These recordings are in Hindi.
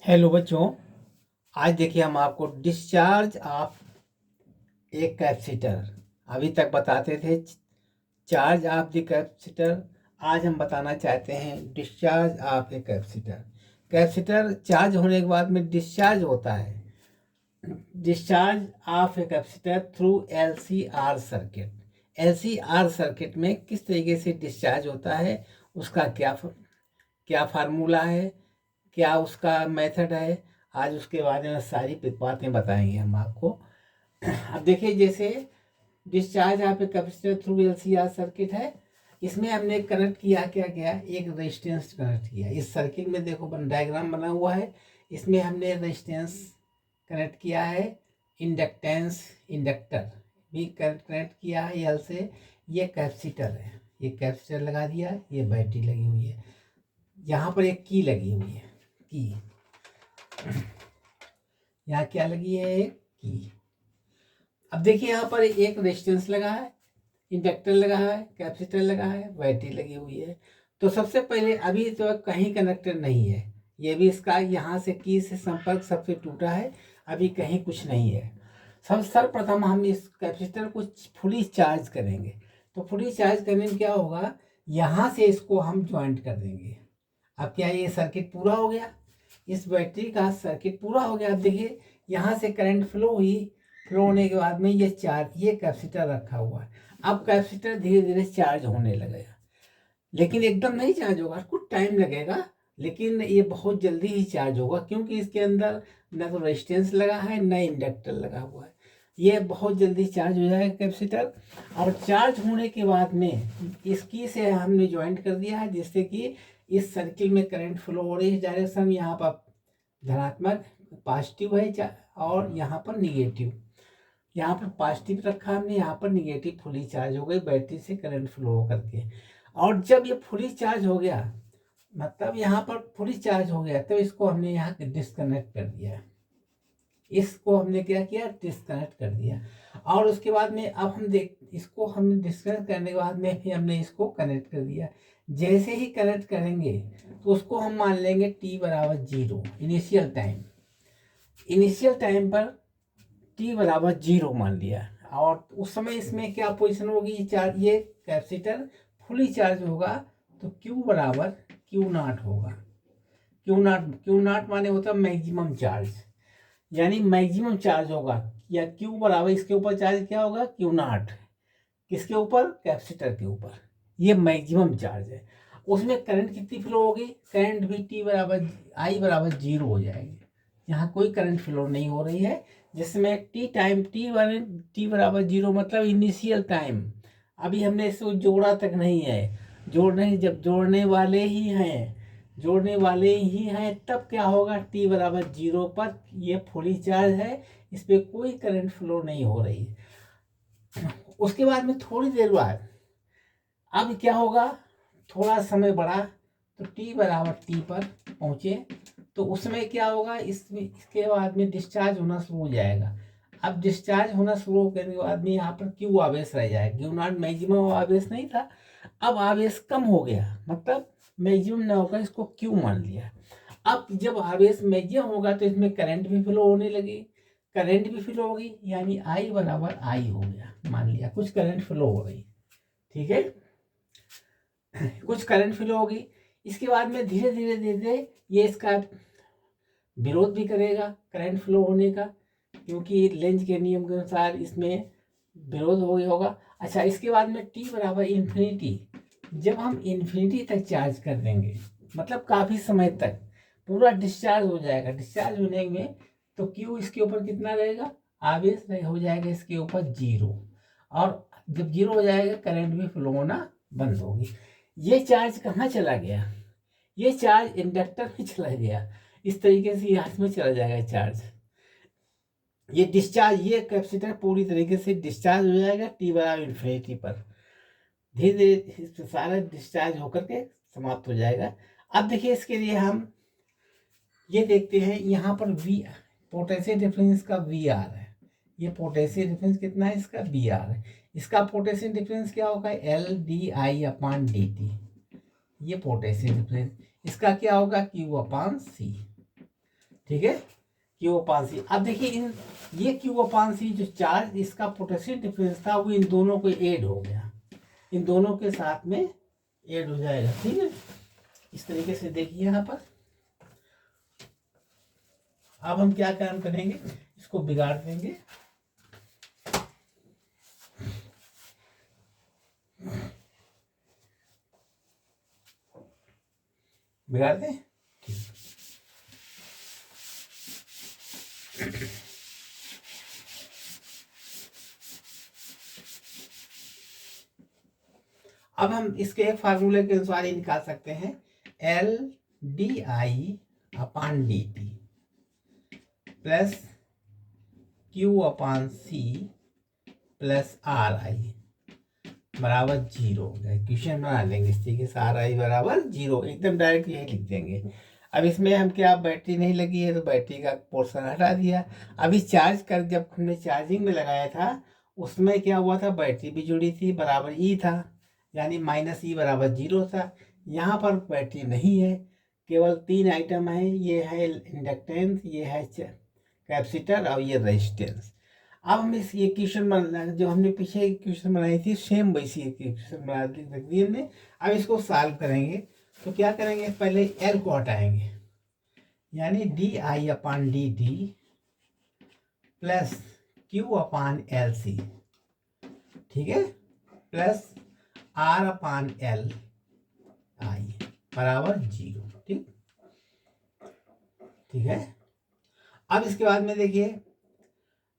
हेलो बच्चों। आज देखिए हम आपको डिस्चार्ज ऑफ एक कैपेसिटर अभी तक बताते the charge of the capacitor. आज हम बताना चाहते हैं discharge of a capacitor. Capacitor charge होने के बाद में डिस्चार्ज होता है। Discharge of a capacitor through LCR circuit. LCR circuit में किस तरीके से डिस्चार्ज होता है, उसका क्या फार्मूला है, क्या उसका मेथड है, आज उसके बारे में सारी बातें बताएंगे हम आपको। अब देखिए, जैसे डिस्चार्ज यहाँ पे कैपेसिटर थ्रू LCR सर्किट है, इसमें हमने कनेक्ट किया क्या क्या, एक रेजिस्टेंस कनेक्ट किया। इस सर्किट में देखो डायग्राम बना हुआ है, इसमें हमने रेजिस्टेंस कनेक्ट किया है, इंडक्टेंस इंडक्टर भी कनेक्ट किया है L से। ये कैपेसिटर है, ये कैपेसिटर लगा दिया, ये बैटरी लगी हुई है, यहाँ पर एक की लगी हुई है, की यहाँ क्या लगी है, एक की। अब देखिए यहाँ पर एक रेजिस्टेंस लगा है, इंडक्टर लगा है, कैपेसिटर लगा है, बैटरी लगी हुई है। तो सबसे पहले अभी तो कहीं कनेक्टर नहीं है, ये भी इसका यहाँ से की से संपर्क सबसे टूटा है, अभी कहीं कुछ नहीं है। सर्वप्रथम हम इस कैपेसिटर को फुली चार्ज करेंगे। तो फुली चार्ज करने में क्या होगा, यहाँ से इसको हम ज्वाइंट कर देंगे। अब क्या ये सर्किट पूरा हो गया, इस बैटरी का सर्किट पूरा हो गया। अब देखिए यहाँ से करंट फ्लो हुई, फ्लो होने के बाद में ये कैपेसिटर रखा हुआ है। अब कैपेसिटर धीरे धीरे चार्ज होने लगेगा, लेकिन एकदम नहीं चार्ज होगा, कुछ टाइम लगेगा, लेकिन ये बहुत जल्दी ही चार्ज होगा, क्योंकि इसके अंदर न तो रेजिस्टेंस लगा है न इंडक्टर लगा हुआ है। ये बहुत जल्दी चार्ज हो जाएगा कैपेसिटर। और चार्ज होने के बाद में इसकी से हमने ज्वाइंट कर दिया है, जिससे कि इस सर्किल में करंट फ्लो हो रही है। डायरेक्शन यहाँ पर धनात्मक पॉजिटिव है और यहाँ पर निगेटिव। यहाँ पर पॉजिटिव रखा हमने, यहाँ पर निगेटिव फुली चार्ज हो गई बैटरी से करंट फ्लो करके। और जब ये फुली चार्ज हो गया, मतलब यहाँ पर फुली चार्ज हो गया, तो इसको हमने यहाँ डिस्कनेक्ट कर दिया। इसको हमने क्या किया, डिस्कनेक्ट कर दिया। और उसके बाद में अब हम इसको हमने डिस्कनेक्ट करने के बाद में फिर हमने इसको कनेक्ट कर दिया। जैसे ही कनेक्ट करेंगे तो उसको हम मान लेंगे t बराबर 0, इनिशियल टाइम पर t बराबर 0 मान लिया। और उस समय इसमें क्या पोजिशन होगी, चार्ज, ये कैपेसिटर फुली चार्ज होगा, तो Q बराबर Q0 होगा। Q0 माने होता है मैक्सिमम चार्ज, यानी मैक्सिमम चार्ज होगा। या Q बराबर इसके ऊपर चार्ज क्या होगा, Q0, किसके ऊपर, कैपेसिटर के ऊपर। ये मैक्सिमम चार्ज है। उसमें करंट कितनी फ्लो होगी, करंट भी t बराबर I बराबर 0 हो जाएगी। यहाँ कोई करंट फ्लो नहीं हो रही है, जिसमें t बराबर 0 मतलब इनिशियल टाइम। अभी हमने इसको जोड़ा तक नहीं है, जब जोड़ने वाले ही हैं तब क्या होगा, t बराबर 0 पर ये फुली चार्ज है, इस पर कोई करंट फ्लो नहीं हो रही है। उसके बाद में थोड़ी देर बाद अब क्या होगा, थोड़ा समय बढ़ा, तो t बराबर t पर पहुंचे, तो उसमें क्या होगा, इसके बाद में डिस्चार्ज होना शुरू हो जाएगा। अब डिस्चार्ज होना शुरू करने के बाद में यहाँ पर Q आवेश रह जाएगा। Q0 मैक्सिमम आवेश नहीं था, अब आवेश कम हो गया, मतलब मैक्सिमम ना होकर इसको Q मान लिया। अब जब आवेश मैक्सिमम होगा तो इसमें करंट भी फ्लो होने लगी, करंट भी फ्लो होगी, यानी I बराबर I हो गया, मान लिया कुछ करंट फ्लो हो रही, ठीक है, कुछ करंट फ्लो होगी। इसके बाद में धीरे धीरे धीरे ये इसका विरोध भी करेगा करंट फ्लो होने का, क्योंकि लेंज के नियम के अनुसार इसमें विरोध हो गया होगा। अच्छा, इसके बाद में t बराबर इन्फिनिटी, जब हम इन्फिनिटी तक चार्ज कर देंगे, मतलब काफ़ी समय तक पूरा डिस्चार्ज हो जाएगा, डिस्चार्ज होने में तो Q इसके ऊपर कितना रहेगा, आवेश हो जाएगा इसके ऊपर 0, और जब 0 हो जाएगा करंट भी फ्लो होना बंद होगी। ये चार्ज कहाँ चला गया, ये चार्ज इंडक्टर में चला गया, इस तरीके से यहाँ में चला जाएगा चार्ज। ये डिस्चार्ज, ये कैपेसिटर पूरी तरीके से डिस्चार्ज हो जाएगा t बराबर इन्फिनिटी पर, धीरे धीरे सारा डिस्चार्ज होकर के समाप्त हो जाएगा। अब देखिए, इसके लिए हम ये देखते हैं, यहाँ पर V पोटेंशियल डिफरेंस का VR है, ये पोटेंशियल डिफरेंस कितना है इसका, VR है। इसका पोटेंशियल डिफरेंस क्या होगा, LdI/dt, ये पोटेंशियल डिफरेंस। इसका क्या होगा, Q/C। ठीक है, क्यू अपान सी। अब देखिए ये क्यू अपान सी जो चार्ज, इसका पोटेंशियल डिफरेंस था वो इन दोनों को ऐड हो गया, इन दोनों के साथ में ऐड हो जाएगा। ठीक है, इस तरीके से देखिए यहाँ पर। अब हम क्या काम करेंगे, इसको बिगाड़ देंगे। बिगाड़ दें, अब हम इसके एक फार्मूले के अनुसार ही निकाल सकते हैं, L D I upon D T plus Q upon C plus R I बराबर 0 हो गया। इक्वेशन बना लेंगे इस तरीके से, आर आई बराबर 0, एकदम डायरेक्ट यही लिख देंगे। अब इसमें हम क्या, बैटरी नहीं लगी है तो बैटरी का पोर्शन हटा दिया। अभी चार्ज कर, जब हमने चार्जिंग में लगाया था उसमें क्या हुआ था, बैटरी भी जुड़ी थी, बराबर ई था, यानी माइनस ई बराबर 0 था। यहाँ पर बैटरी नहीं है, केवल 3 आइटम है, ये है इंडक्टेंस, ये है कैपेसिटर और ये रेजिस्टेंस। अब हम इस इक्वेशन बना, जो हमने पीछे इक्वेशन बनाई थी सेम वैसी इक्वेशन बना रख दी हमने। अब इसको सॉल्व करेंगे तो क्या करेंगे, पहले एल को हटाएंगे, यानी D I upon D T plus Q upon L C, ठीक है, plus R upon L I बराबर 0। ठीक, ठीक है। अब इसके बाद में देखिए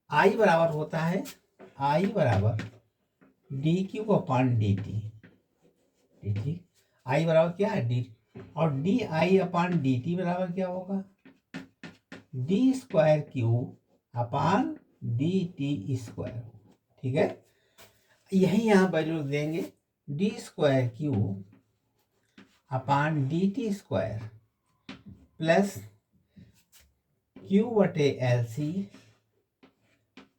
आई बराबर होता है, आई बराबर D Q upon D T, ठीक, आई बराबर क्या है डी, और D I upon D T बराबर क्या होगा, D square Q upon D T square. ठीक है, यही यहाँ वैल्यू देंगे, D square Q upon D T square plus Q बटे L C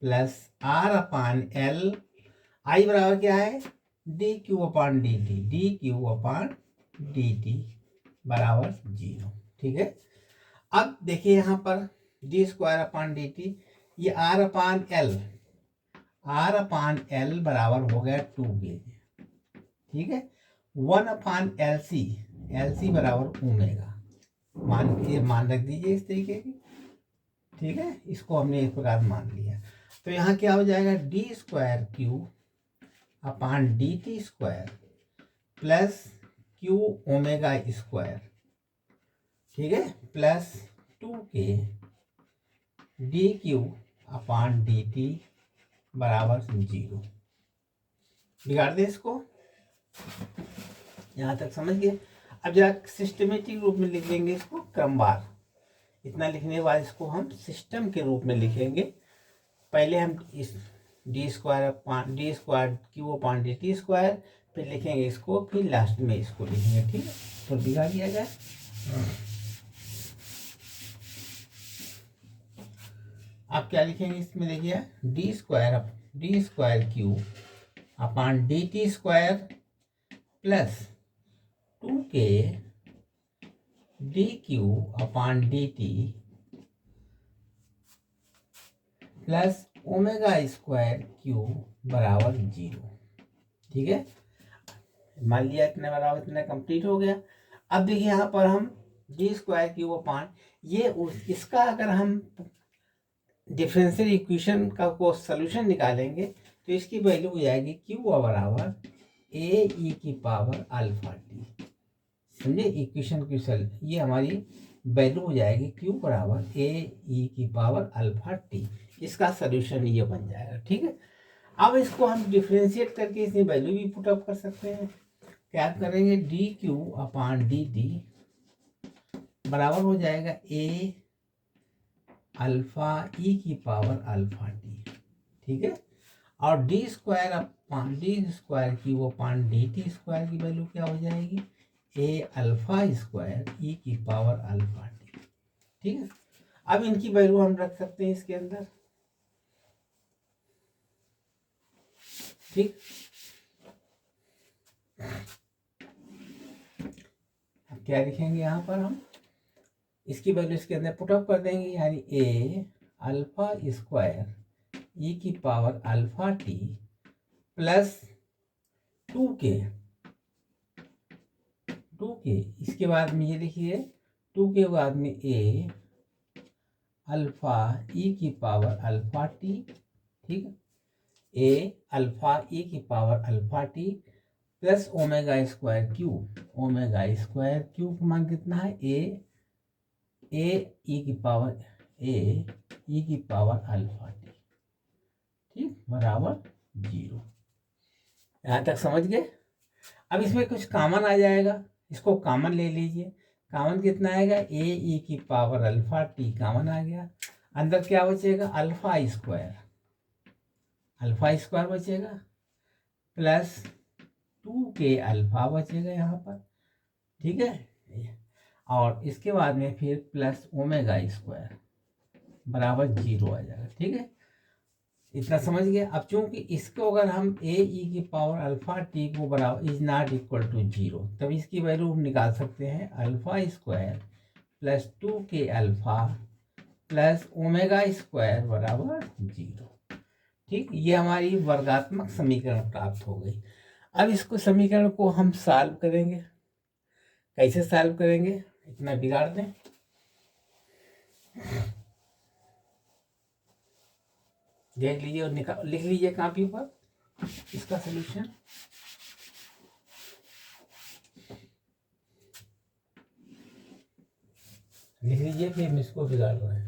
plus R upon L, I बराबर क्या है, D Q upon D T, D Q upon D T बराबर 0। ठीक है, अब देखिए यहाँ पर D square upon D T, ये R upon L, R upon L बराबर हो गया 2 ठीक है, 1 अपान एल सी, एल सी बराबर ओमेगा, मान रख दीजिए इस तरीके की। ठीक है, इसको हमने इस प्रकार मान लिया, तो यहाँ क्या हो जाएगा, D square Q upon D T square plus Q omega square, ठीक है, plus 2k D Q upon D T बराबर 0। बिगाड़ दे इसको, यहाँ तक समझ गए। अब जरा सिस्टमेटिक रूप में लिख लेंगे इसको, क्रमवार। इतना लिखने के बाद इसको हम सिस्टम के रूप में लिखेंगे। पहले हम इस D square Q upon D T square, फिर लिखेंगे इसको, फिर लास्ट में इसको लिखेंगे। ठीक है, तो बिगाड़ दिया जाए। आप क्या लिखेंगे इसमें, देखिए D square Q upon D T square plus 2k D Q upon D T plus omega square Q बराबर 0। ठीक है, मान लिया इतने बराबर इतना कंप्लीट हो गया। अब देखिए यहाँ पर हम डी स्क्वायर क्यू अपान ये इसका अगर हम डिफरेंशियल इक्वेशन का को सॉल्यूशन निकालेंगे तो इसकी वैल्यू हो जाएगी क्यू बराबर ए ई की पावर अल्फा टी। समझे, इक्वेशन की ये हमारी वैल्यू हो जाएगी क्यू बराबर ए ई की पावर अल्फा टी। इसका सॉल्यूशन ये बन जाएगा। ठीक है, अब इसको हम डिफरेंशिएट करके इसमें वैल्यू भी पुट अप कर सकते हैं। क्या करेंगे, D Q upon D T बराबर हो जाएगा ए अल्फा ई की पावर अल्फा टी। ठीक है, और D square Q upon D T square की वैल्यू क्या हो जाएगी, ए अल्फा स्क्वायर ई की पावर अल्फा टी। ठीक है, अब इनकी वैल्यू हम रख सकते हैं इसके अंदर। ठीक, अब क्या लिखेंगे यहाँ पर हम, इसकी वैल्यू इसके अंदर पुटअप कर देंगे, यानी ए अल्फा स्क्वायर ई की power alpha T plus 2k, इसके बाद में ये देखिए 2 के बाद में ए अल्फा ई की पावर अल्फा टी, ठीक है, ए अल्फा ई की power alpha T plus omega square Q, का मान कितना है, ए ई की पावर अल्फा टी, ठीक, बराबर 0। यहाँ तक समझ गए। अब इसमें कुछ कॉमन आ जाएगा, इसको कॉमन ले लीजिए। कॉमन कितना आएगा, ए ई की पावर अल्फा टी कॉमन आ गया। अंदर क्या बचेगा, अल्फा स्क्वायर बचेगा प्लस 2k अल्फा बचेगा यहाँ पर, ठीक है। और इसके बाद में फिर प्लस ओमेगा स्क्वायर बराबर 0 आ जाएगा, ठीक है। इतना समझ गए। अब चूंकि इसको अगर हम ए ई की पावर अल्फा टी को बराबर इज नॉट इक्वल टू 0, तब इसकी वैल्यू हम निकाल सकते हैं alpha square plus 2k alpha plus omega square बराबर 0, ठीक। ये हमारी वर्गात्मक समीकरण प्राप्त हो गई। अब इसको समीकरण को हम सॉल्व करेंगे। कैसे सॉल्व करेंगे, इतना बिगाड़ दें। देख लीजिए और लिख लीजिए कॉपी पर इसका सलूशन। लिख लीजिए, फिर हम इसको बिगाड़ रहे हैं।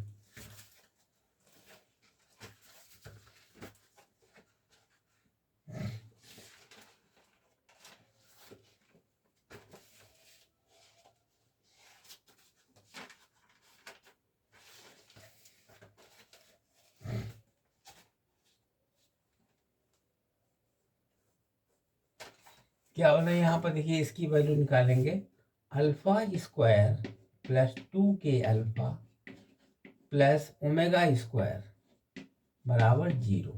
क्या होना है यहाँ पर, देखिए इसकी वैल्यू निकालेंगे alpha square plus 2k alpha plus omega square बराबर 0।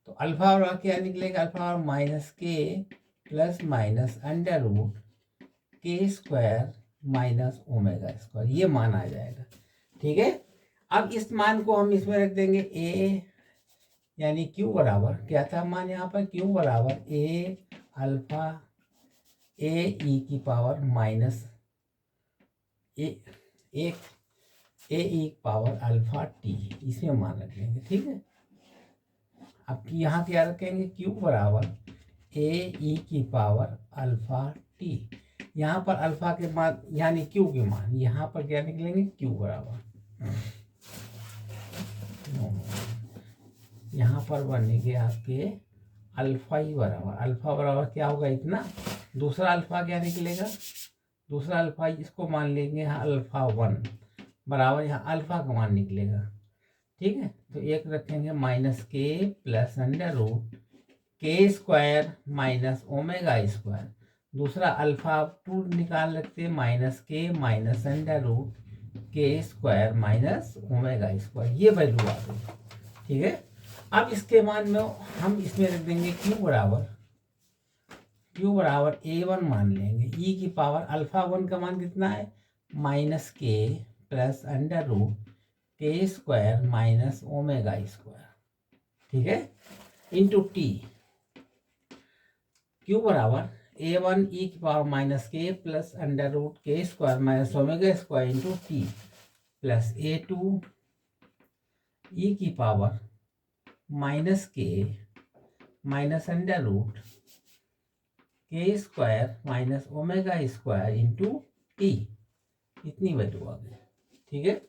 तो अल्फा और क्या निकलेगा, अल्फा और माइनस के plus minus under root K square minus omega square, ये मान आ जाएगा, ठीक है। अब इस मान को हम इसमें रख देंगे ए, यानी क्यू बराबर क्या था मान यहाँ पर, क्यू बराबर ए अल्फा ए ई की पावर माइनस ए ई पावर अल्फा टी, इसमें मान रख लेंगे, ठीक है। अब यहाँ क्या रखेंगे, क्यू बराबर ए ई की पावर अल्फा टी। यहाँ पर अल्फा के मान यानी क्यू के मान यहाँ पर क्या निकलेंगे, क्यू बराबर यहाँ पर बनेंगे आपके अल्फा ही बराबर, अल्फा बराबर क्या होगा इतना, दूसरा अल्फा क्या निकलेगा, दूसरा अल्फा इसको मान लेंगे यहाँ अल्फा 1 बराबर यहाँ अल्फा का मान निकलेगा, ठीक है। तो एक रखेंगे माइनस के plus under root K square minus omega square, दूसरा अल्फा 2 निकाल रखते minus K minus under root K square minus omega square, ये वैल्यू आ गई, ठीक है। अब इसके मान में हम इसमें रख देंगे क्यू बराबर a1 मान लेंगे, ई की पावर अल्फा 1 का मान कितना है, माइनस के plus under root K square minus omega square, ठीक है, इंटू टी। क्यू बराबर a1 ई की पावर माइनस के plus under root K square minus omega square into T plus a2 ई की power minus K minus under root K square minus omega square into T, इतनी वैल्यू आ गई, ठीक है।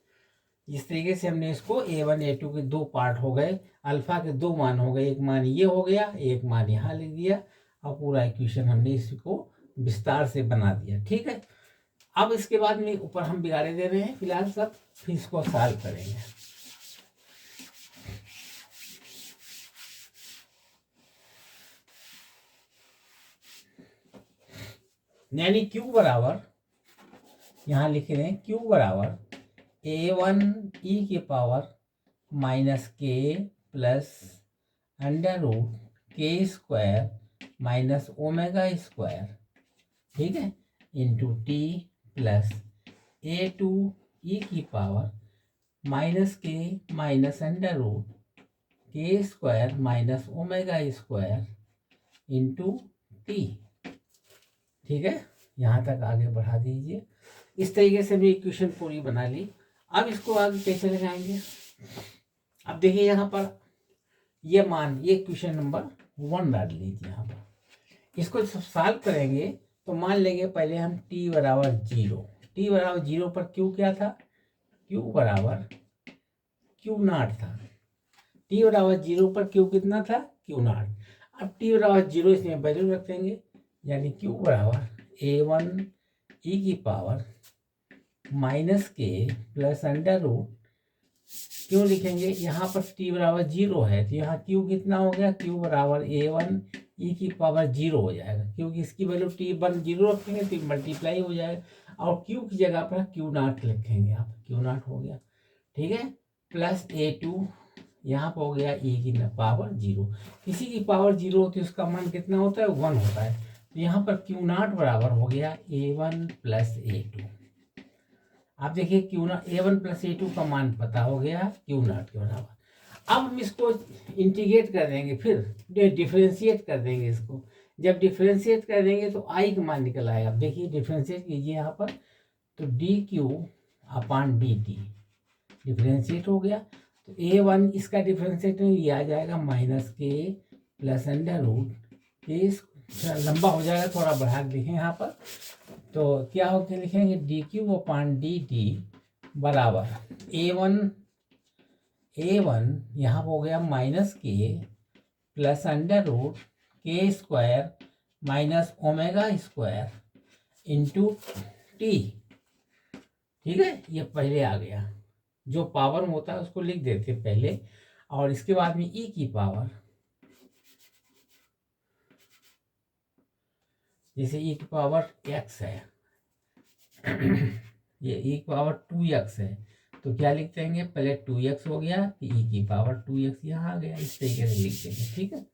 इस तरीके से हमने इसको a1 a2 के दो पार्ट हो गए, अल्फा के दो मान हो गए, एक मान ये हो गया, एक मान यहाँ लिख दिया, और पूरा इक्वेशन हमने इसको विस्तार से बना दिया, ठीक है। अब इसके बाद में ऊपर हम बिगाड़े दे रहे हैं फिलहाल सब, फिर इसको सॉल्व करेंगे। यानी क्यू बराबर यहाँ लिख रहे हैं क्यू बराबर a1 ई की पावर माइनस के plus under root K square minus omega square, ठीक है, इंटू टी प्लस a2 ई की power minus K minus under root K square minus omega square into T. ठीक है, यहाँ तक आगे बढ़ा दीजिए। इस तरीके से हमने इक्वेशन पूरी बना ली। अब इसको आगे कैसे लगाएंगे? अब देखिए यहाँ पर ये मान, ये क्वेश्चन नंबर 1 डाल लीजिए यहाँ पर। इसको सॉल्व करेंगे तो मान लेंगे पहले हम t बराबर 0, t बराबर 0 पर क्यू क्या था? q बराबर क्यू नॉट था। t बराबर 0 पर क्यू कितना था? Q not. अब t बराबर 0 इसमें वैल्यू रख देंगे, यानी q बराबर a1 e की पावर माइनस के प्लस अंडर रूट, क्यों लिखेंगे? यहाँ पर t बराबर 0 है तो यहाँ q कितना हो गया? q बराबर a1 e की पावर 0 हो जाएगा, क्योंकि इसकी वैल्यू t1 0 रखेंगे तो मल्टीप्लाई हो जाएगा। और q की जगह पर q नॉट लिखेंगे, आप q नॉट हो गया। ठीक है, प्लस a2 यहाँ पर हो गया e की पावर 0। किसी की पावर 0 होती है उसका मान कितना होता है? 1 होता है। तो यहाँ पर q नॉट बराबर हो गया a1 प्लस a2। आप देखिए Q not a1 plus a2 का मान पता हो गया क्यू नॉट के बराबर। अब हम इसको इंटीग्रेट कर देंगे, फिर डिफरेंशिएट कर देंगे इसको। जब डिफरेंशिएट कर देंगे तो आई का मान निकल आएगा। देखिए डिफरेंशिएट कीजिए यहाँ पर, तो D Q upon D T differentiate हो गया। तो a1 इसका डिफरेंशिएट ये आ जाएगा माइनस के प्लस अंडर रूट के, लंबा हो जाएगा, थोड़ा बढ़ा लिखें यहाँ पर। तो क्या होकर लिखेंगे? D Q upon D T बराबर a1 यहाँ हो गया माइनस के plus under root K square minus omega square into T. ठीक है, ये पहले आ गया। जो पावर में होता है उसको लिख देते पहले, और इसके बाद में ई की पावर, जैसे ई की पावर x है ये ई की पावर 2x है, तो क्या लिख देंगे? पहले 2x हो गया, ई की पावर 2x यहाँ आ गया, इस तरीके से लिख देंगे। ठीक है,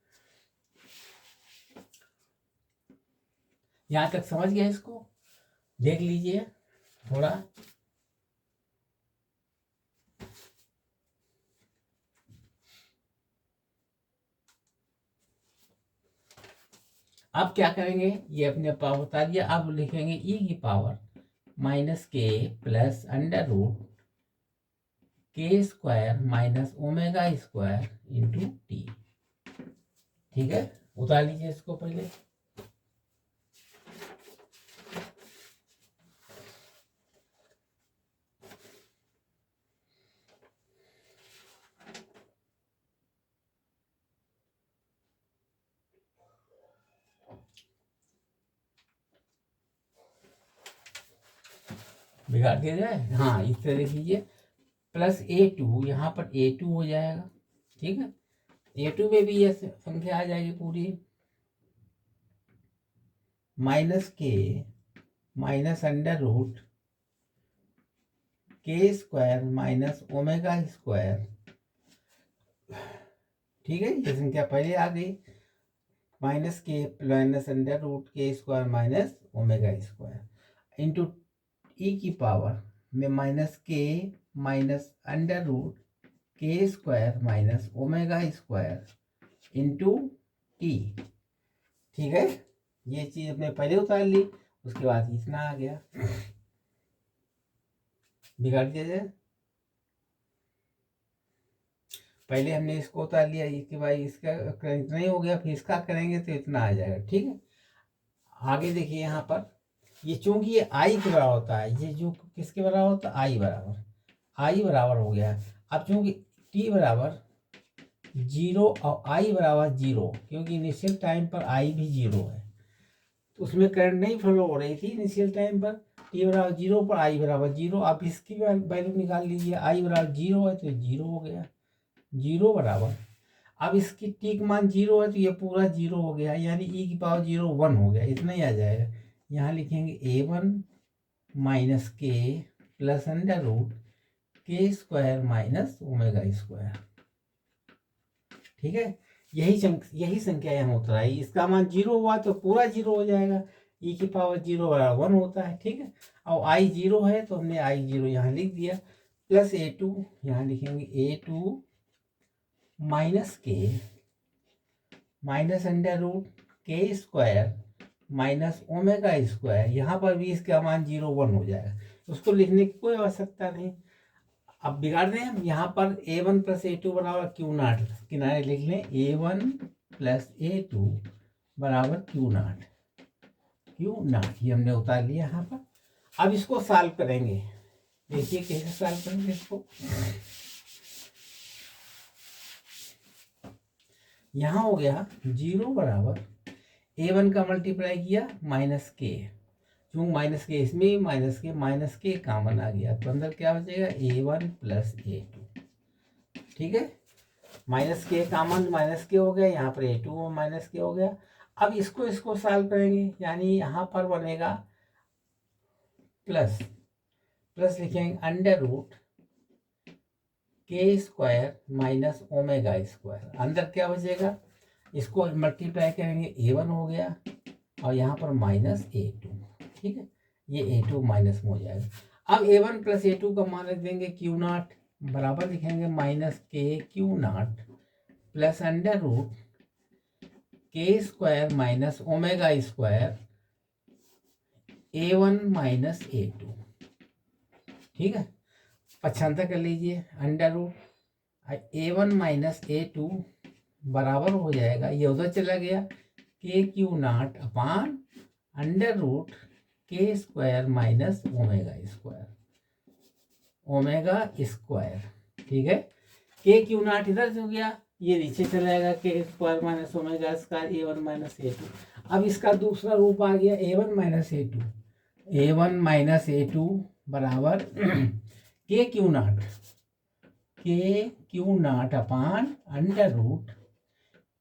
यहाँ तक समझ गया? इसको देख लीजिए थोड़ा। अब क्या करेंगे? ये अपने पावर बता दिया। अब लिखेंगे ई की पावर माइनस के plus under root K square minus omega square into T. ठीक है, उतार लीजिए इसको पहले। बिगाड़ दिया जाए, हाँ इस तरह कीजिए। प्लस a2 यहाँ पर a2 हो जाएगा। ठीक है, a2 में भी ये संख्या आ जाएगी पूरी, minus K minus under root K square minus omega square. ठीक है, ये संख्या पहले आ गई, minus K minus under root K square minus omega square into E की पावर में minus K minus under root K square minus omega square into T. ठीक है, ये चीज हमने पहले उतार ली, उसके बाद इतना आ गया। बिगाड़ दिया जाए, पहले हमने इसको उतार लिया, इसके बाद इसका इतना ही हो गया, फिर इसका करेंगे तो इतना आ जाएगा। ठीक है, आगे देखिए यहाँ पर, ये चूंकि ये आई के बराबर होता है, ये जो किसके बराबर होता है? आई बराबर हो गया। अब चूंकि टी बराबर 0 और आई बराबर 0, क्योंकि इनिशियल टाइम पर आई भी 0 है, तो उसमें करंट नहीं फ्लो हो रही थी इनिशियल टाइम पर। टी बराबर 0 पर आई बराबर 0, आप इसकी वैल्यू निकाल लीजिए। आई बराबर 0 है तो 0 हो गया, 0 बराबर, अब इसकी टी का मान 0 है तो ये पूरा 0 हो गया, यानी ई की पावर 0 1 हो गया, इतना ही आ जाएगा। यहाँ लिखेंगे a1 माइनस के plus under root K square minus omega square. ठीक है, यही संख्या यहाँ उतर आई, इसका मान 0 हुआ तो पूरा 0 हो जाएगा, ई की पावर 0 बराबर 1 होता है, ठीक है। और आई 0 है तो हमने आई 0 यहाँ लिख दिया, प्लस A2 यहाँ लिखेंगे A2 minus K minus under root K square minus omega square, यहाँ पर भी इसका मान 0 1 हो जाएगा, उसको लिखने की कोई आवश्यकता नहीं। अब बिगाड़ दें हम, यहाँ पर A1 प्लस A2 बराबर क्यू नाट, किनारे लिख लें A1 प्लस A2 बराबर क्यू नाट, ये हमने उतार लिया यहाँ पर। अब इसको सॉल्व करेंगे, देखिए कैसे सॉल्व करेंगे इसको। यहाँ हो गया 0 बराबर A1 का मल्टीप्लाई किया माइनस के, क्यों माइनस के, इसमें माइनस के कॉमन आ गया, तो अंदर क्या बचेगा A1 प्लस A2, ठीक है। माइनस के कॉमन माइनस के हो गया, यहाँ पर A2 माइनस के हो गया। अब इसको सॉल्व करेंगे, यानी यहाँ पर बनेगा प्लस लिखेंगे under root K square minus omega square, अंदर क्या बचेगा, इसको मल्टीप्लाई करेंगे A1 हो गया और यहाँ पर माइनस A2, ठीक है, ये A2 माइनस में हो जाएगा। अब A1 प्लस A2 का मान रख देंगे क्यू नाट, बराबर लिखेंगे minus K Q naught plus under root K square minus omega square A1 minus A2, ठीक है। पक्षांतर कर लीजिए, under root A1 minus A2 बराबर हो जाएगा, ये उधर चला गया, K Q naught upon under root K square minus omega square, ठीक है। के क्यू नाट इधर से हो गया, ये नीचे चला जाएगा, के square minus omega square A1 minus A2। अब इसका दूसरा रूप आ गया A1 माइनस A2 बराबर K Q naught upon under root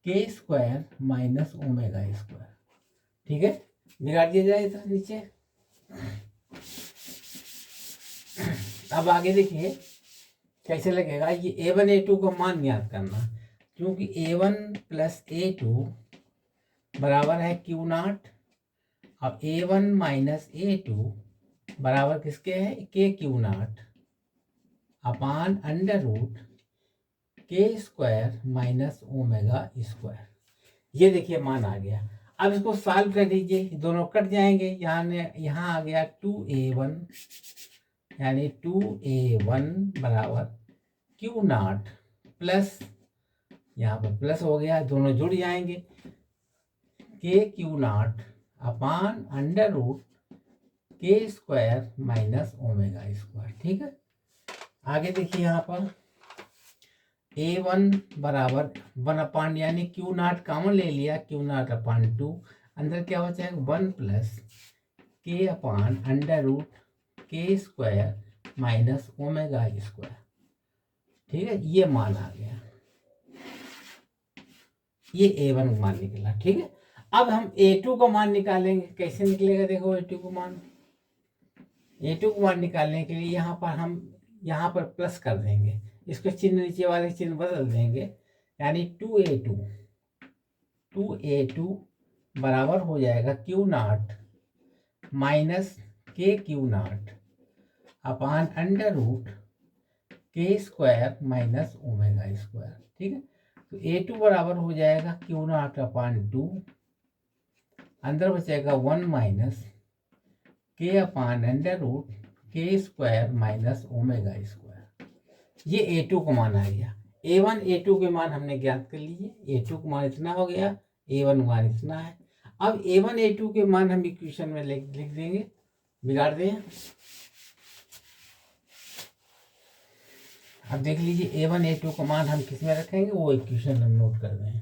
K square minus omega square, ठीक है। बिगाड़ दिया जाए इधर नीचे। अब आगे देखिए कैसे लगेगा, ये A1 A2 का मान ज्ञात करना, क्योंकि A1 प्लस A2 बराबर है क्यू नाट, अब A1 माइनस A2 बराबर किसके है, K Q naught upon under root K square minus omega square, ये देखिए मान आ गया। अब इसको सॉल्व कर दीजिए, दोनों कट जाएंगे, यहाँ आ गया 2A1, यानी 2A1 बराबर क्यू नाट प्लस, यहाँ पर प्लस हो गया, दोनों जुड़ जाएंगे, K Q naught upon under root K square minus omega square, ठीक है। आगे देखिए यहाँ पर A1 बराबर 1 अपान, यानी क्यू नाट कॉमन ले लिया, क्यू नाट अपान 2, अंदर क्या बचा है 1 प्लस के अपान under root K square minus omega square, ठीक है, ये मान आ गया, ये A1 का मान निकला, ठीक है। अब हम A2 का मान निकालेंगे, कैसे निकलेगा देखो A2 का मान, A2 का मान निकालने के लिए यहाँ पर प्लस कर देंगे, इसको चिन्ह नीचे वाले चिन्ह बदल देंगे, यानी 2A2 बराबर हो जाएगा Q naught minus K Q naught upon under root K square minus omega square, ठीक है। तो A2 बराबर हो जाएगा क्यू नाट अपान 2, अंदर बचेगा 1 माइनस के अपान under root K square minus omega square, ये A2 का मान आ गया। A1 A2 के मान हमने ज्ञात कर लिए, A2 का मान इतना हो गया, A1 का मान इतना है। अब A1 A2 के मान हम इक्वेशन में लिख देंगे, बिगाड़ दें। अब देख लीजिए A1 A2 का मान हम किस में रखेंगे, वो इक्वेशन हम नोट कर रहे हैं।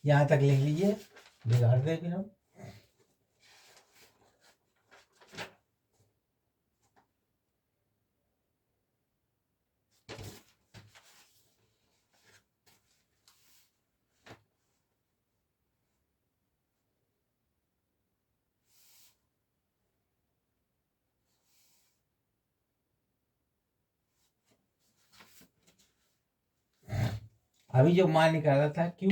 यहाँ तक लिख लीजिए, बिगाड़ दें फिर हम। अभी जो मान निकाला था Q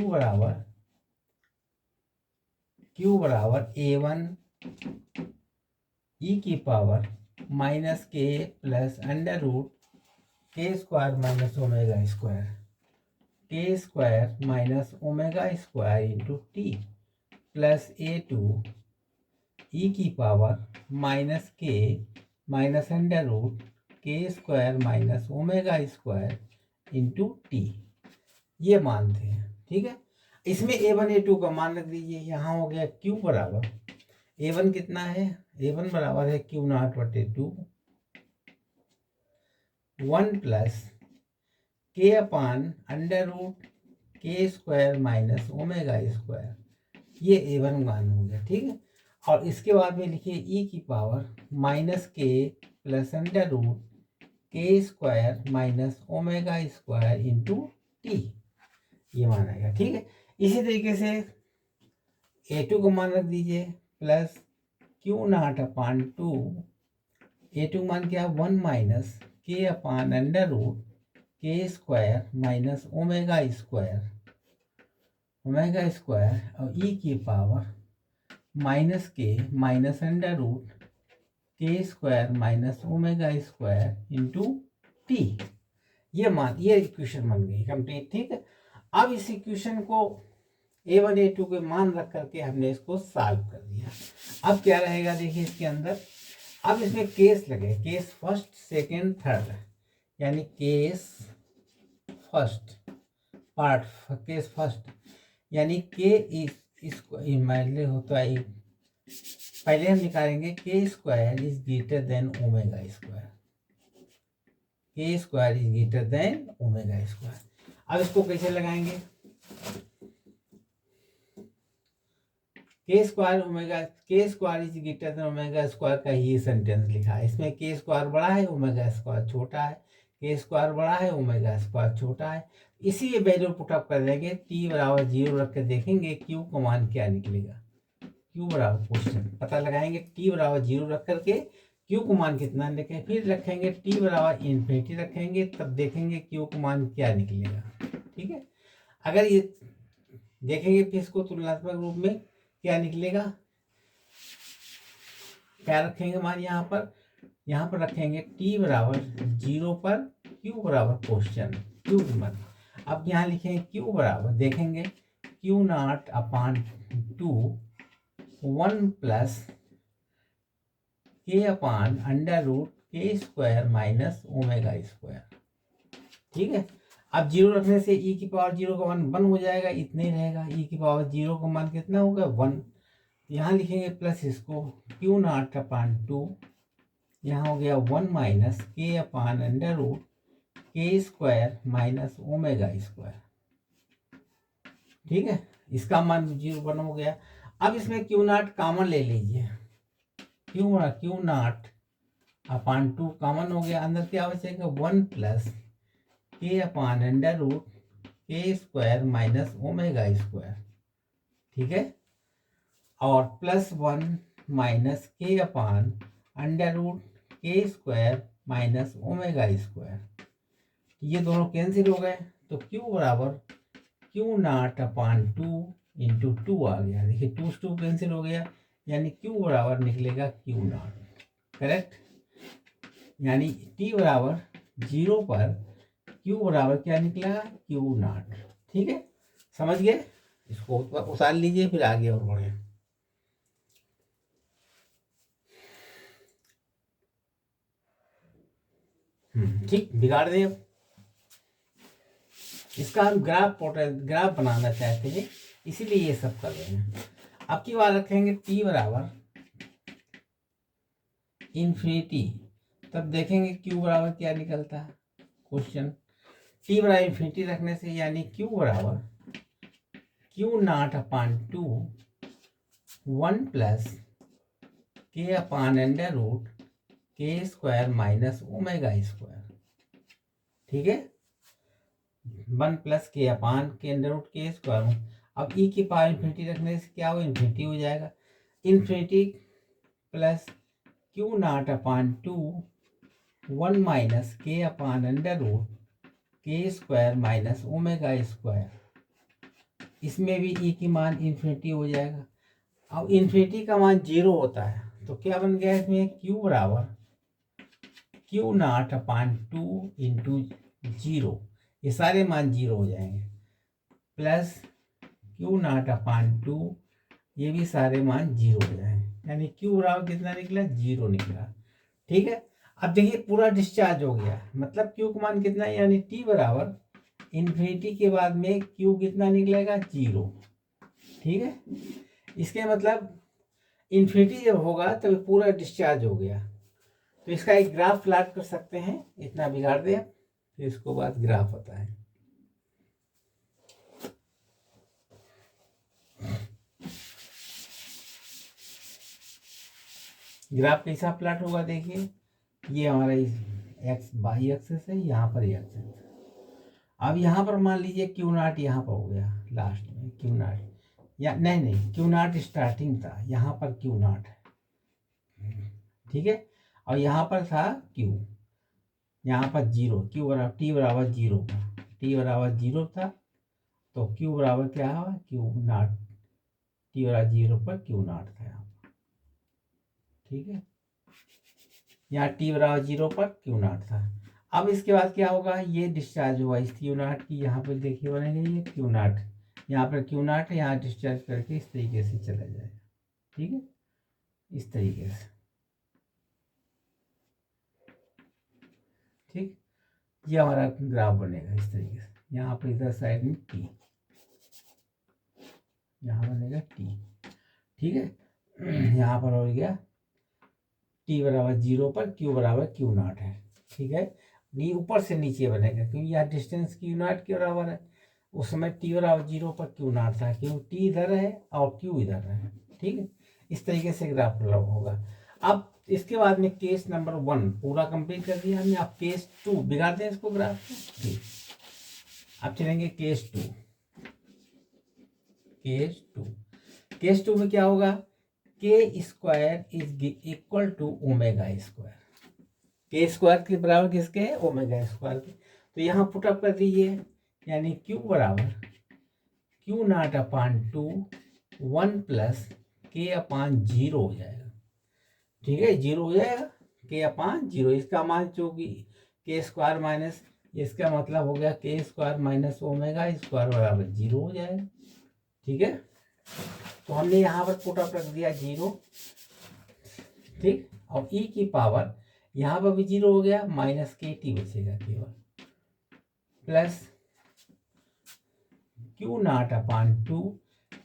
बराबर A1 e की पावर माइनस के plus under root K square minus omega square, K square minus omega square into T plus A2 e की power minus K minus under root K square minus omega square into T, ये मान थे। ठीक है, इसमें A1 A2 का मान रख दीजिए। यहाँ हो गया Q बराबर A1 कितना है, A1 बराबर है Q0/2 1 प्लस के अपान under root K square minus omega square, ये A1 मान हो गया। ठीक है, और इसके बाद में लिखिए e की पावर माइनस के plus under root K square minus omega square into T, ये मान आएगा। ठीक है, इसी तरीके से A2 को मान रख दीजिए प्लस Q0/2, A2 मान क्या 1 माइनस के अपान under root K square minus omega square और e की power minus K minus under root K square minus omega square into T, ये इक्वेशन बन गई कंप्लीट। ठीक है, अब इस इक्वेशन को A1 A2 के मान रख करके हमने इसको सॉल्व कर दिया। अब क्या रहेगा देखिए इसके अंदर, अब इसमें केस लगे, केस फर्स्ट सेकेंड थर्ड, यानी case first part, case first यानी के इसको इमेजनरी होता है। पहले हम निकालेंगे K square is greater than omega square, K square is greater than omega square. अब इसको कैसे लगाएंगे, K square is greater than omega square का ही सेंटेंस लिखा है। इसमें के स्क्वायर बड़ा है, ओमेगा स्क्वायर छोटा है, के स्क्वायर बड़ा है, ओमेगा स्क्वायर छोटा है। इसी वैल्यू पुटअप कर देंगे, टी बराबर 0 रख के देखेंगे क्यू का मान क्या निकलेगा। क्यू बराबर क्वेश्चन पता लगाएंगे, टी बराबर 0 रख करके क्यू को मान कितना लिखें, फिर रखेंगे टी बराबर इन्फिनिटी रखेंगे, तब देखेंगे क्यू को मान क्या निकलेगा। ठीक है, अगर ये देखेंगे फिर इसको तुलनात्मक रूप में क्या निकलेगा, क्या रखेंगे मान यहाँ पर रखेंगे टी बराबर 0 पर क्यू बराबर क्वेश्चन क्यू की मान। अब यहाँ लिखेंगे क्यू बराबर, देखेंगे Q0/2 1 प्लस के अपान under root K square minus omega square. ठीक है, अब 0 रखने से e की पावर 0 का मान 1 हो जाएगा, इतने ही रहेगा। e की पावर 0 का मान कितना होगा 1, यहाँ लिखेंगे प्लस इसको Q0/2, यहाँ हो गया 1 माइनस के अपान under root K square minus omega square. ठीक है, इसका मान 0 हो गया। अब इसमें Q0 कॉमन ले लीजिए, Q0/2 कॉमन हो गया, अंदर क्या बचेगा 1 प्लस के अपान under root K square minus omega square. ठीक है, और प्लस 1 माइनस के अपान under root K square minus omega square, ये दोनों कैंसिल हो गए, तो Q बराबर Q0/2 इंटू 2 आ गया। देखिए 2 से 2 कैंसिल हो गया, यानी Q बराबर निकलेगा Q0। करेक्ट, यानी T बराबर 0 पर Q बराबर क्या निकलेगा Q0। ठीक है, समझ गए, इसको उतार लीजिए फिर आगे और बढ़े। ठीक, बिगाड़ दें। अब इसका हम ग्राफ बनाना चाहते हैं, इसीलिए ये सब कर रहे हैं। अब की बात रखेंगे t बराबर इन्फिनिटी, तब देखेंगे q बराबर क्या निकलता है क्वेश्चन। t बराबर इन्फिनिटी रखने से यानी q बराबर Q0/2 1 प्लस के अपान under root K square minus omega square. ठीक है, 1 प्लस के अपान के अंडर रूट के स्क्वायर। अब e की पावर इन्फिनिटी रखने से क्या हो, इन्फिनिटी हो जाएगा। इन्फिनिटी प्लस Q0/2 1 माइनस के अपान under root K square minus omega square, इसमें भी ई की मान इन्फिनिटी हो जाएगा। अब इन्फिनिटी का मान 0 होता है तो क्या बन गया इसमें, क्यू बराबर क्यू नॉट अपान 2 इंटू 0, ये सारे मान 0 हो जाएंगे, प्लस क्यू नॉट अपान 2, ये भी सारे मान 0 हो जाएंगे, यानी क्यू बराबर कितना निकला, 0 निकला। ठीक है, अब देखिए पूरा डिस्चार्ज हो गया, मतलब क्यू का मान कितना है, यानी टी बराबर इन्फिनिटी के बाद में क्यू कितना निकलेगा, 0। ठीक है, इसके मतलब इन्फिनिटी जब होगा तब तो पूरा डिस्चार्ज हो गया। तो इसका एक ग्राफ प्लॉट कर सकते हैं, इतना बिगाड़ दे, फिर इसको बाद ग्राफ होता है। ग्राफ कैसा प्लॉट होगा, देखिए ये हमारा एक्स वाई एक्सिस है, यहाँ पर एक्स है। अब यहाँ पर मान लीजिए क्यू नॉट यहाँ पर हो गया लास्ट में, क्यू नॉट या नहीं क्यू नॉट स्टार्टिंग था, यहाँ पर क्यू नॉट है। ठीक है, और यहाँ पर था क्यू, यहाँ पर 0, क्यू बराबर टी बराबर 0 था, टी बराबर 0 था तो क्यू बराबर क्या हुआ, क्यू नॉट, टी बराबर 0 पर क्यू नॉट था यहाँ पर। ठीक है, यहाँ टी बराबर 0 पर क्यू नॉट था। अब इसके बाद क्या होगा, ये डिस्चार्ज हुआ इस क्यू नॉट की, यहाँ पर देखिए बनेगा ये क्यू नॉट, यहाँ पर क्यू नॉट है, यहाँ डिस्चार्ज करके इस तरीके से चला जाएगा। ठीक है, इस तरीके से। ठीक, ये हमारा ग्राफ बनेगा इस तरीके से, यहाँ पर इधर साइड में टी, यहाँ बनेगा टी। ठीक है, यहाँ पर हो गया टी बराबर 0 पर क्यू बराबर क्यू नॉट है। ठीक है, ये ऊपर से नीचे बनेगा क्योंकि यहाँ डिस्टेंस क्यू नॉट के बराबर है, उस समय टी बराबर 0 पर क्यू नॉट था, क्यों टी इधर है और क्यू इधर है। ठीक है, इस तरीके से ग्राफ होगा। अब इसके बाद में केस नंबर 1 पूरा कंप्लीट कर दिया हमने। अब केस 2 बिगाड़ते हैं इसको ग्राफ को। ठीक, अब चलेंगे केस 2। केस 2 में क्या होगा, K square is equal to omega square, K square के बराबर किसके है, ओमेगा स्क्वायर के। तो यहाँ पुटअप कर दीजिए, यानी क्यू बराबर क्यू नॉट अपान 2 1 प्लस के अपान 0 हो जाएगा। ठीक है, 0 हो जाएगा, के अपान 0, इसका मान चूंकि के स्क्वायर माइनस, इसका मतलब हो गया के स्क्वायर माइनस ओमेगा स्क्वायर बराबर 0 हो जाएगा। ठीक है, तो हमने यहाँ पर पुटअप रख दिया 0। ठीक, और ई की पावर यहाँ पर भी 0 हो गया, माइनस के टी बचेगा केवल, प्लस क्यू नॉट अपान 2,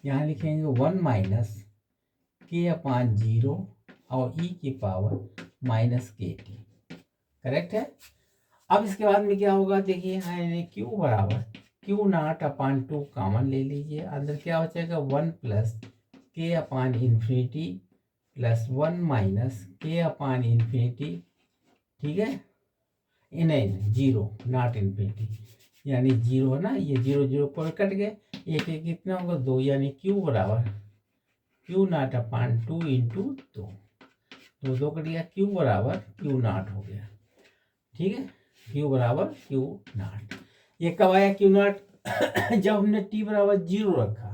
यहाँ लिखेंगे 1 माइनस के अपान 0 और ई की पावर माइनस के टी। करेक्ट है। अब इसके बाद में क्या होगा, देखिए यहाँ क्यू बराबर क्यू नॉट अपान 2 कॉमन ले लीजिए, अंदर क्या हो जाएगा 1 प्लस के अपान इन्फिनिटी प्लस 1 माइनस के अपान इन्फिनिटी। ठीक है, नहीं 0 नॉट इन्फिनिटी, यानी 0 है ना, ये 0 0 पर कट गए, एक एक कितना होगा 2, यानी क्यू बराबर Q not upon 2 into 2, 2 cut गया, क्यू बराबर क्यू नॉट हो गया। ठीक है, क्यू बराबर क्यू नॉट। ये कब आया क्यू नॉट, जब हमने टी बराबर 0 रखा।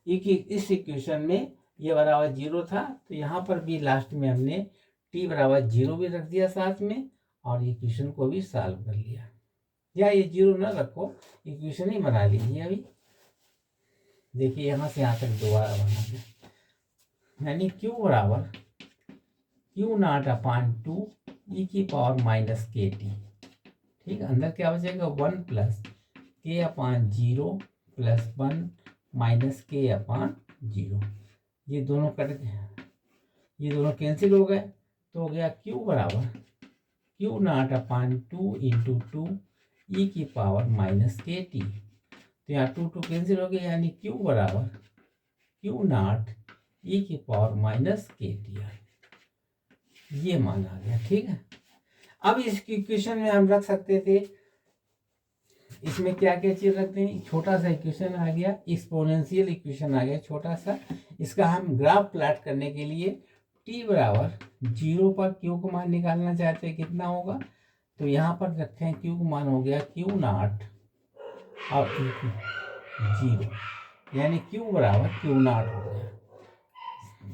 इस इक्वेशन में ये बराबर 0 था, तो यहाँ पर भी लास्ट में हमने टी बराबर 0 भी रख दिया साथ में, और इक्वेशन को भी सॉल्व कर लिया। या ये 0 ना रखो, इक्वेशन ही बना लीजिए। अभी देखिए यहाँ से यहाँ तक दोबारा बना दें, यानी क्यू बराबर क्यू नॉट अपान 2 ई की पावर माइनस के टी। ठीक, अंदर क्या बचेगा 1 प्लस के अपान 0 प्लस 1 माइनस के अपान 0, ये दोनों कट गए, ये दोनों कैंसिल हो गए, तो हो गया क्यू बराबर क्यू नॉट अपान 2 इंटू 2 ई की पावर माइनस के टी। तो यहाँ 2 2 कैंसिल हो गया, यानी क्यू बराबर क्यू नॉट ई की पावर माइनस के टी, ये मान आ गया। ठीक है, अब इस इक्वेशन में हम रख सकते थे, इसमें क्या क्या चीज रखते हैं, छोटा सा इक्वेशन आ गया, एक्सपोनेंशियल इक्वेशन आ गया छोटा सा। इसका हम ग्राफ प्लॉट करने के लिए टी बराबर 0 पर क्यू को मान निकालना चाहते हैं, कितना होगा, तो यहाँ पर रखें क्यू का मान हो गया Q नॉट और जीरो, यानी Q बराबर Q नॉट हो गया।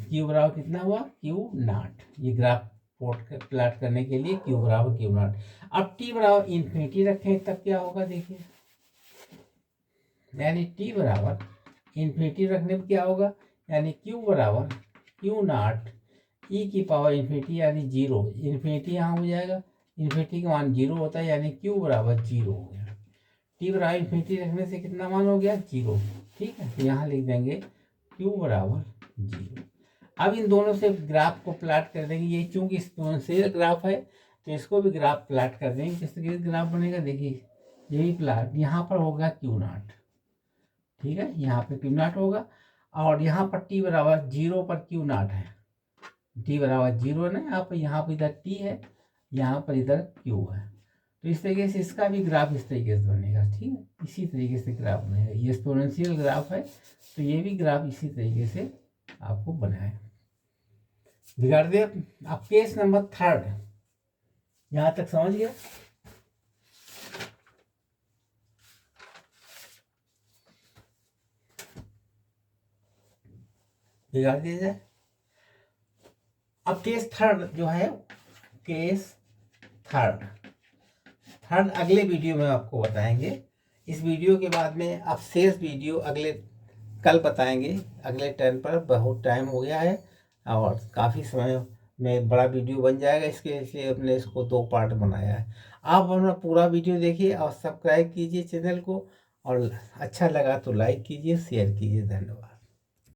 Q बराबर कितना हुआ? Q not. ये ग्राफ प्लॉट करने के लिए Q बराबर Q नॉट। अब T बराबर इन्फिनिटी रखें तब क्या होगा देखिए, यानी T बराबर इन्फिनिटी रखने पर क्या होगा, यानी Q बराबर Q नॉट ई की पावर इन्फिनिटी यानी जीरो। इन्फिनिटी यहाँ हो जाएगा, इन्फिनिटी का मान जीरो होता है, यानी Q बराबर जीरो हो गया। T बराबर इन्फिनिटी रखने से कितना मान हो गया? जीरो। ठीक है, तो यहाँ लिख देंगे Q बराबर जीरो। अब इन दोनों से ग्राफ को प्लॉट कर देंगे। ये चूंकि एक्सपोनेंशियल ग्राफ है तो इसको भी ग्राफ प्लॉट कर देंगे। किस तरीके से ग्राफ बनेगा देखिए, यही प्लॉट यहाँ पर होगा Q नॉट, ठीक है, यहाँ पे Q नॉट होगा और यहाँ पर T बराबर जीरो पर Q नॉट है। T बराबर जीरो है ना, यहाँ पर इधर T है, यहाँ पर इधर Q है। तो इस तरीके से इसका भी ग्राफ इस तरीके से बनेगा। ठीक है, इसी तरीके से ग्राफ बनेगा। ये एक्सपोनेंशियल ग्राफ है तो ये भी ग्राफ इसी तरीके से आपको बनाए बिगाड़ दे। अब केस नंबर थर्ड, यहां तक समझ गया? बिगाड़ दिया जाए। अब केस थर्ड जो है, केस थर्ड अगले वीडियो में आपको बताएंगे। इस वीडियो के बाद में आप शेष वीडियो अगले कल बताएंगे। अगले टर्न पर बहुत टाइम हो गया है और काफ़ी समय में बड़ा वीडियो बन जाएगा, इसके लिए हमने इसको 2 पार्ट बनाया है। आप अपना पूरा वीडियो देखिए और सब्सक्राइब कीजिए चैनल को, और अच्छा लगा तो लाइक कीजिए, शेयर कीजिए। धन्यवाद।